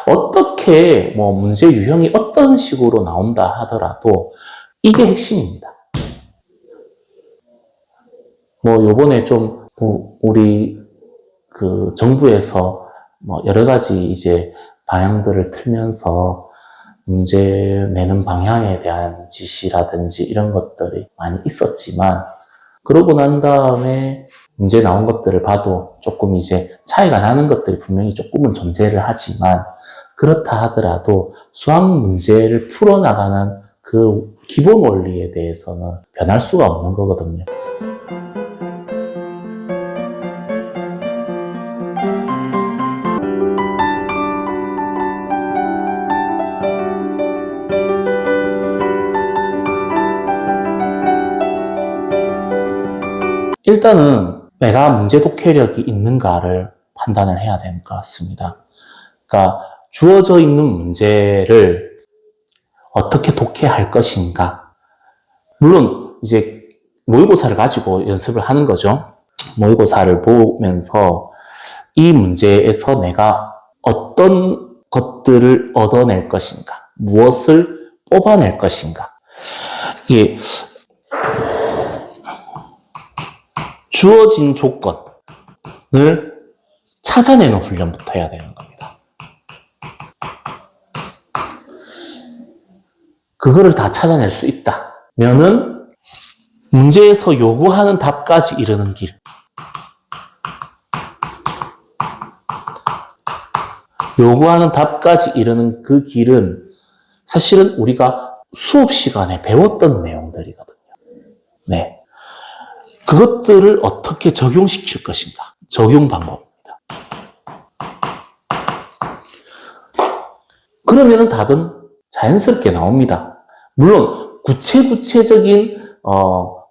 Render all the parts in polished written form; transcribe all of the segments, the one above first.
어떻게 뭐 문제 유형이 어떤 식으로 나온다 하더라도 이게 핵심입니다. 뭐 요번에 좀 우리 그 정부에서 뭐 여러 가지 이제 방향들을 틀면서 문제 내는 방향에 대한 지시라든지 이런 것들이 많이 있었지만, 그러고 난 다음에 문제 나온 것들을 봐도 조금 이제 차이가 나는 것들이 분명히 조금은 존재를 하지만, 그렇다 하더라도 수학 문제를 풀어나가는 그 기본 원리에 대해서는 변할 수가 없는 거거든요. 일단은 내가 문제 독해력이 있는가를 판단을 해야 되는 것 같습니다. 그러니까 주어져 있는 문제를 어떻게 독해할 것인가. 물론 이제 모의고사를 가지고 연습을 하는 거죠. 모의고사를 보면서 이 문제에서 내가 어떤 것들을 얻어낼 것인가, 무엇을 뽑아낼 것인가. 이게 주어진 조건을 찾아내는 훈련부터 해야 되는 겁니다. 그거를 다 찾아낼 수 있다면은 문제에서 요구하는 답까지 이르는 길, 요구하는 답까지 이르는 그 길은 사실은 우리가 수업 시간에 배웠던 내용들이거든요. 네. 그것들을 어떻게 적용시킬 것인가. 적용 방법입니다. 그러면은 답은 자연스럽게 나옵니다. 물론 구체적인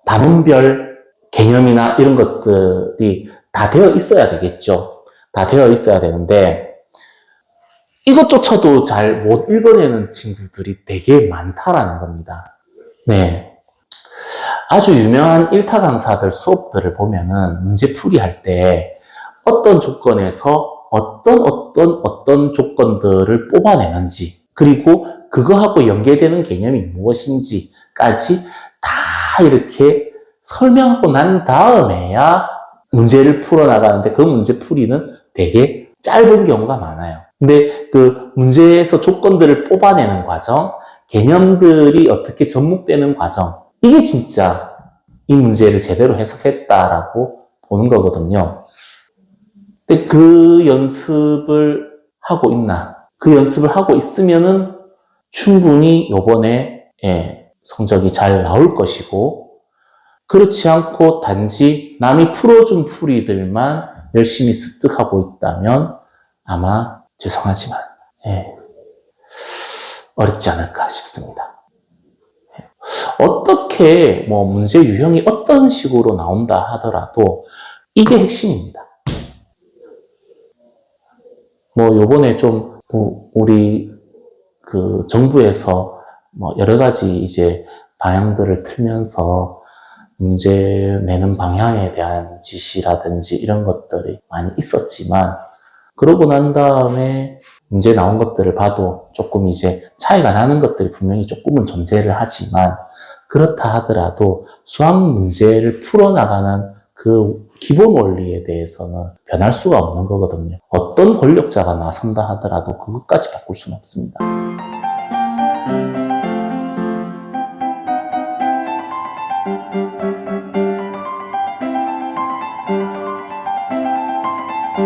단원별 개념이나 이런 것들이 다 되어 있어야 되겠죠. 다 되어 있어야 되는데 이것조차도 잘 못 읽어내는 친구들이 되게 많다라는 겁니다. 네. 아주 유명한 일타 강사들 수업들을 보면은 문제풀이 할 때 어떤 조건에서 어떤 조건들을 뽑아내는지, 그리고 그거하고 연계되는 개념이 무엇인지까지 다 이렇게 설명하고 난 다음에야 문제를 풀어나가는데, 그 문제풀이는 되게 짧은 경우가 많아요. 근데 그 문제에서 조건들을 뽑아내는 과정, 개념들이 어떻게 접목되는 과정, 이게 진짜 이 문제를 제대로 해석했다라고 보는 거거든요. 근데 그 연습을 하고 있나? 그 연습을 하고 있으면은 충분히 요번에 성적이 잘 나올 것이고, 그렇지 않고 단지 남이 풀어준 풀이들만 열심히 습득하고 있다면 아마 죄송하지만 어렵지 않을까 싶습니다. 어떻게 뭐 문제 유형이 어떤 식으로 나온다 하더라도 이게 핵심입니다. 뭐 요번에 좀 우리 그 정부에서 뭐 여러 가지 이제 방향들을 틀면서 문제 내는 방향에 대한 지시라든지 이런 것들이 많이 있었지만, 그러고 난 다음에 문제 나온 것들을 봐도 조금 이제 차이가 나는 것들이 분명히 조금은 존재를 하지만, 그렇다 하더라도 수학 문제를 풀어나가는 그 기본 원리에 대해서는 변할 수가 없는 거거든요. 어떤 권력자가 나선다 하더라도 그것까지 바꿀 수는 없습니다.